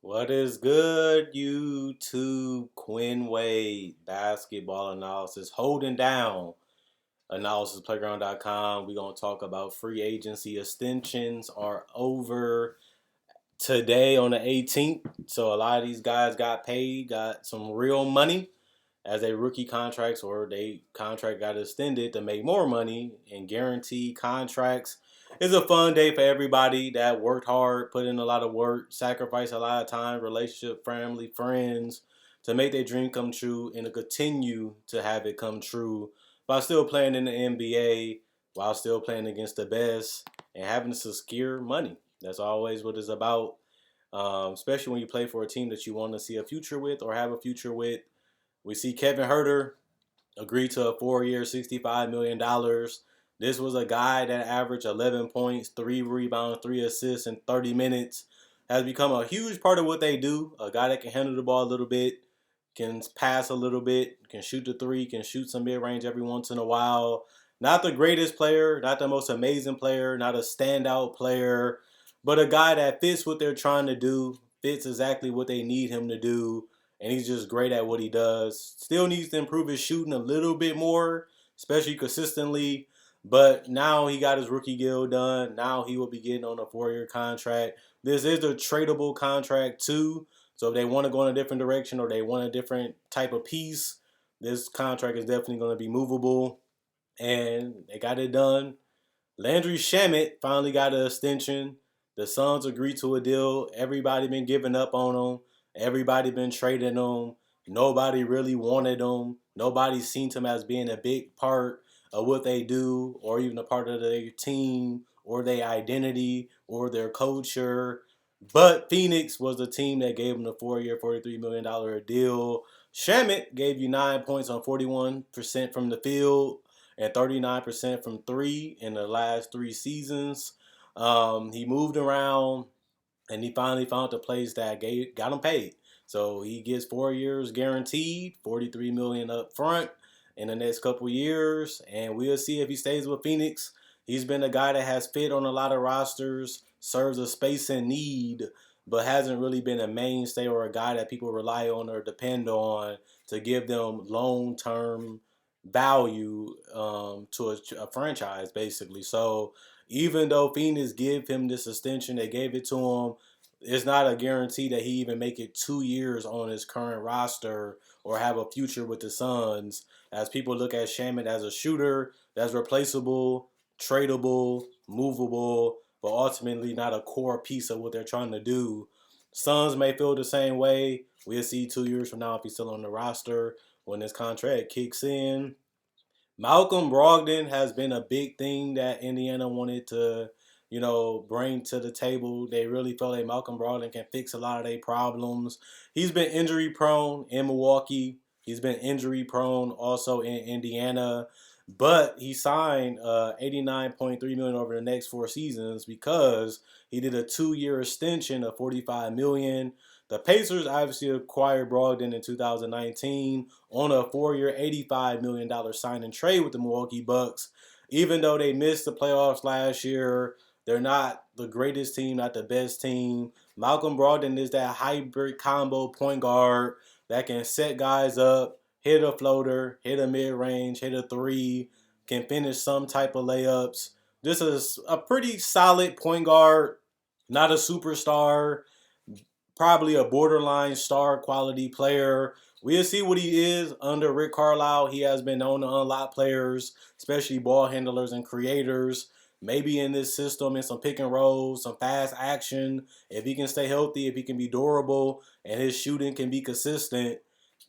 What is good, YouTube? Quinn Wade, basketball analysis, holding down analysisplayground.com. We're going to talk about free agency extensions are over today on the 18th. So a lot of these guys got paid, got some real money as a rookie contracts or they contract got extended to make more money and guaranteed contracts. It's a fun day for everybody that worked hard, put in a lot of work, sacrificed a lot of time, relationship, family, friends to make their dream come true and to continue to have it come true while still playing in the NBA, while still playing against the best and having to secure money. That's always what it's about, especially when you play for a team that you want to see a future with or have a future with. We see Kevin Huerter agreed to a 4-year, $65 million. This was a guy that averaged 11 points, 3 rebounds, 3 assists in 30 minutes. Has become a huge part of what they do. A guy that can handle the ball a little bit, can pass a little bit, can shoot the three, can shoot some mid-range every once in a while. Not the greatest player, not the most amazing player, not a standout player, but a guy that fits what they're trying to do, fits exactly what they need him to do, and he's just great at what he does. Still needs to improve his shooting a little bit more, especially consistently. But now he got his rookie deal done. Now he will be getting on a 4-year contract. This is a tradable contract too. So if they want to go in a different direction or they want a different type of piece, this contract is definitely going to be movable. And they got it done. Landry Shamet finally got an extension. The Suns agreed to a deal. Everybody been giving up on him. Everybody been trading him. Nobody really wanted him. Nobody seen him as being a big part of what they do or even a part of their team or their identity or their culture. But Phoenix was the team that gave him the 4-year, $43 million deal. Shamet gave you 9 points on 41% from the field and 39% from three in the last 3 seasons. He moved around and he finally found a place that got him paid. So he gets 4 years guaranteed, $43 million up front in the next couple years, and we'll see if he stays with Phoenix. He's been a guy that has fit on a lot of rosters, serves a space in need, but hasn't really been a mainstay or a guy that people rely on or depend on to give them long-term value to a franchise, basically. So even though Phoenix gave him this extension, they gave it to him, it's not a guarantee that he even make it 2 years on his current roster or have a future with the Suns. As people look at Shaman as a shooter that's replaceable, tradable, movable, but ultimately not a core piece of what they're trying to do. Suns may feel the same way. We'll see 2 years from now if he's still on the roster when his contract kicks in. Malcolm Brogdon has been a big thing that Indiana wanted to, bring to the table. They really felt like Malcolm Brogdon can fix a lot of their problems. He's been injury prone in Milwaukee. He's been injury prone also in Indiana. But he signed $89.3 million over the next 4 seasons because he did a 2-year extension of $45 million. The Pacers obviously acquired Brogdon in 2019 on a 4-year, $85 million sign and trade with the Milwaukee Bucks. Even though they missed the playoffs last year, they're not the greatest team, not the best team. Malcolm Brogdon is that hybrid combo point guard that can set guys up, hit a floater, hit a mid-range, hit a three, can finish some type of layups. This is a pretty solid point guard, not a superstar, probably a borderline star quality player. We'll see what he is under Rick Carlisle. He has been known to unlock players, especially ball handlers and creators. Maybe in this system, in some pick and rolls, some fast action. If he can stay healthy, if he can be durable, and his shooting can be consistent,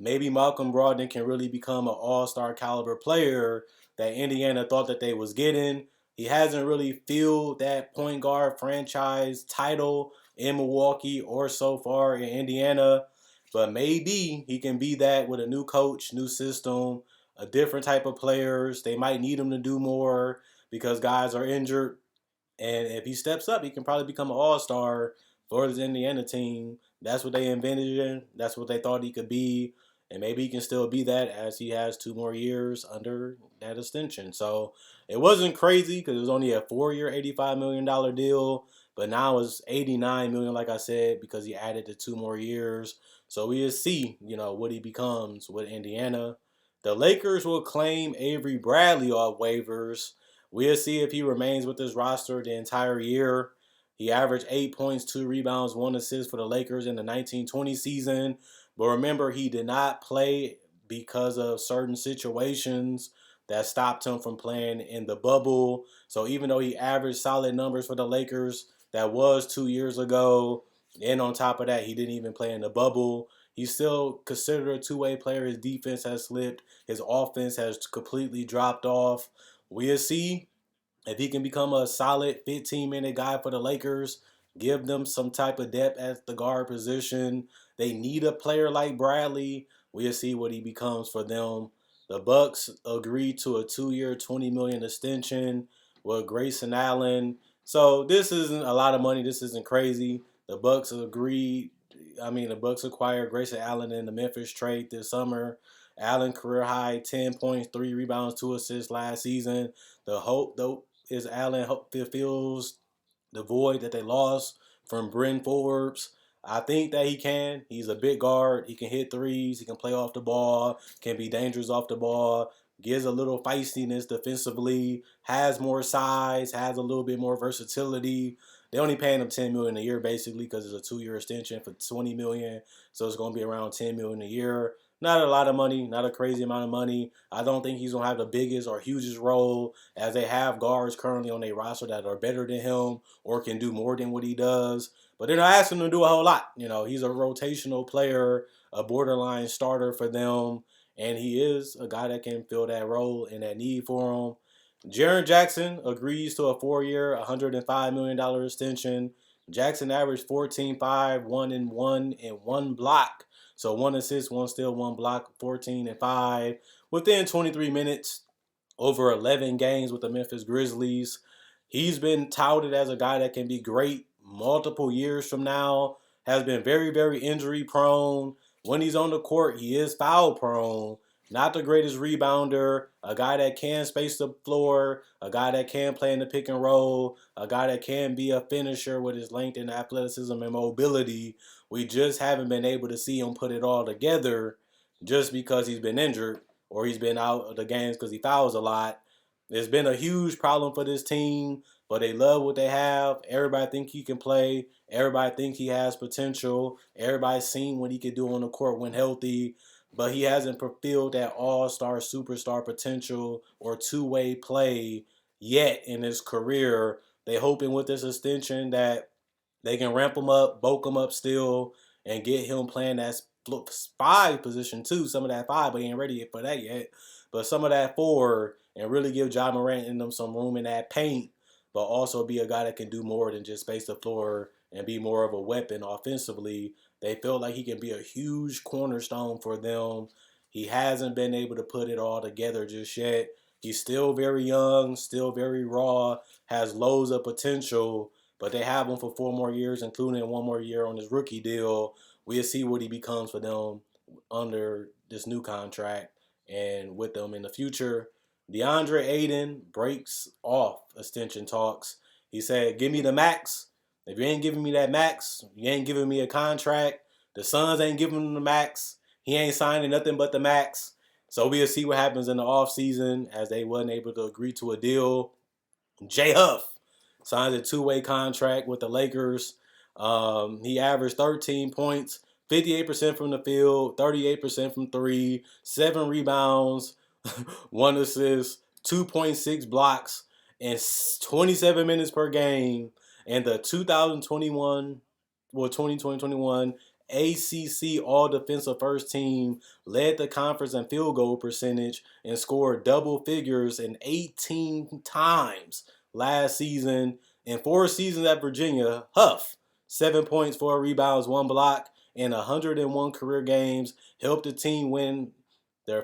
maybe Malcolm Brogdon can really become an all-star caliber player that Indiana thought that they was getting. He hasn't really filled that point guard franchise title in Milwaukee or so far in Indiana. But maybe he can be that with a new coach, new system, a different type of players. They might need him to do more because guys are injured. And if he steps up, he can probably become an all-star for his Indiana team. That's what they envisioned. That's what they thought he could be. And maybe he can still be that as he has 2 more years under that extension. So it wasn't crazy because it was only a 4-year, $85 million deal. but now it's 89 million, like I said, because he added the 2 more years. So we'll see, what he becomes with Indiana. The Lakers will claim Avery Bradley off waivers. We'll see if he remains with this roster the entire year. He averaged 8 points, 2 rebounds, 1 assist for the Lakers in the 1920 season. But remember, he did not play because of certain situations that stopped him from playing in the bubble. So even though he averaged solid numbers for the Lakers, that was 2 years ago. And on top of that, he didn't even play in the bubble. He's still considered a two-way player. His defense has slipped. His offense has completely dropped off. We'll see if he can become a solid 15-minute guy for the Lakers, give them some type of depth at the guard position. They need a player like Bradley. We'll see what he becomes for them. The Bucks agreed to a 2-year, $20 million extension with Grayson Allen. So this isn't a lot of money. This isn't crazy. The Bucks agreed. The Bucks acquired Grayson Allen in the Memphis trade this summer. Allen career high 10 points, 3 rebounds, 2 assists last season. The hope, though, is Allen fills the void that they lost from Bryn Forbes. I think that he can. He's a big guard. He can hit threes. He can play off the ball. Can be dangerous off the ball. Gives a little feistiness defensively. Has more size. Has a little bit more versatility. They only paying him $10 million a year basically because it's a 2-year extension for $20 million. So it's going to be around $10 million a year. Not a lot of money, not a crazy amount of money. I don't think he's going to have the biggest or hugest role, as they have guards currently on their roster that are better than him or can do more than what he does. But they're not asking him to do a whole lot. He's a rotational player, a borderline starter for them, and he is a guy that can fill that role and that need for him. Jaren Jackson agrees to a 4-year, $105 million extension. Jackson averaged 14-5, 1-1, and 1 block. So 1 assist, 1 steal, 1 block, 14-5 within 23 minutes over 11 games with the Memphis Grizzlies. He's been touted as a guy that can be great multiple years from now. Has been very, very injury prone. When he's on the court, he is foul prone. Not the greatest rebounder. A guy that can space the floor. A guy that can play in the pick and roll. A guy that can be a finisher with his length and athleticism and mobility. We just haven't been able to see him put it all together just because he's been injured or he's been out of the games because he fouls a lot. It's been a huge problem for this team, but they love what they have. Everybody think he can play. Everybody think he has potential. Everybody's seen what he could do on the court when healthy, but he hasn't fulfilled that all-star, superstar potential or two-way play yet in his career. They hoping with this extension that they can ramp him up, bulk him up still, and get him playing that 5 position too. Some of that 5, but he ain't ready for that yet. But some of that 4, and really give Ja Morant and them some room in that paint, but also be a guy that can do more than just space the floor and be more of a weapon offensively. They feel like he can be a huge cornerstone for them. He hasn't been able to put it all together just yet. He's still very young, still very raw, has loads of potential, but they have him for 4 more years, including 1 more year on his rookie deal. We'll see what he becomes for them under this new contract and with them in the future. DeAndre Ayden breaks off extension talks. He said, give me the max. If you ain't giving me that max, you ain't giving me a contract. The Suns ain't giving him the max. He ain't signing nothing but the max. So we'll see what happens in the offseason as they wasn't able to agree to a deal. J Huff signs a 2-way contract with the Lakers. He averaged 13 points, 58% from the field, 38% from 3, 7 rebounds, 1 assist, 2.6 blocks, and 27 minutes per game. And the 2021 ACC All-Defensive First Team led the conference in field goal percentage and scored double figures in 18 times last season. In 4 seasons at Virginia, Huff, 7 points, 4 rebounds, 1 block, and 101 career games, helped his team win the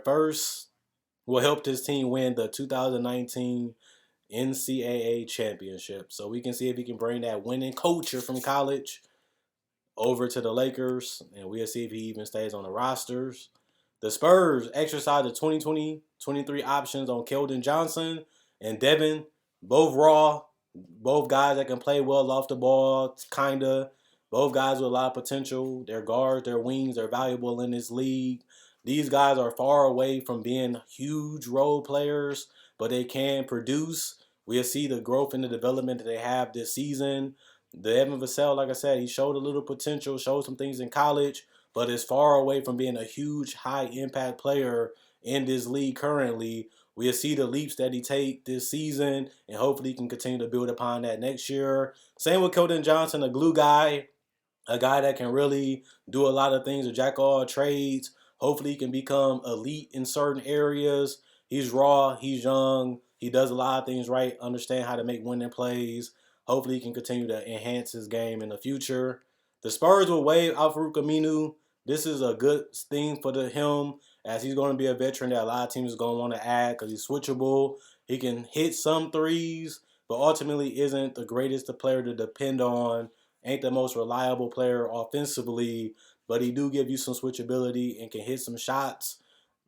2019 NCAA championship. So we can see if he can bring that winning culture from college over to the Lakers, and we'll see if he even stays on the rosters. The Spurs exercised the 2020-23 options on Keldon Johnson and Devin, both raw. Both guys that can play well off the ball, kinda. Both guys with a lot of potential. They're guards, they're wings, they're valuable in this league. These guys are far away from being huge role players, but they can produce. We'll see the growth and the development that they have this season. The Evan Vassell, like I said, he showed a little potential, showed some things in college, but is far away from being a huge, high impact player in this league currently. We'll see the leaps that he take this season, and hopefully he can continue to build upon that next year. Same with Keldon Johnson, a glue guy, a guy that can really do a lot of things, a jack of all trades. Hopefully he can become elite in certain areas. He's raw, he's young, he does a lot of things right, understand how to make winning plays. Hopefully he can continue to enhance his game in the future. The Spurs will waive Al-Farouq Aminu. This is a good thing for him, as he's going to be a veteran that a lot of teams are going to want to add because he's switchable. He can hit some threes, but ultimately isn't the greatest player to depend on, ain't the most reliable player offensively, but he do give you some switchability and can hit some shots,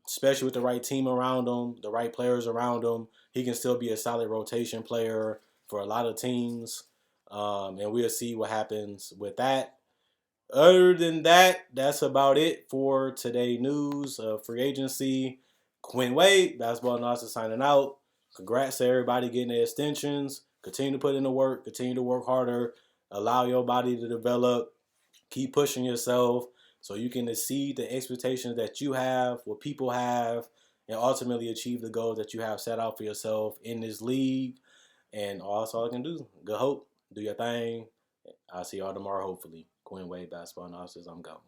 especially with the right team around him, the right players around him. He can still be a solid rotation player for a lot of teams, and we'll see what happens with that. Other than that, that's about it for today news. Free agency. Quinn Wade, basketball analysis signing out. Congrats to everybody getting their extensions. Continue to put in the work. Continue to work harder. Allow your body to develop. Keep pushing yourself so you can exceed the expectations that you have, what people have, and ultimately achieve the goals that you have set out for yourself in this league. And that's all I can do. Good hope. Do your thing. I'll see y'all tomorrow, hopefully. Quinn Wade, basketball analysis. I'm gone.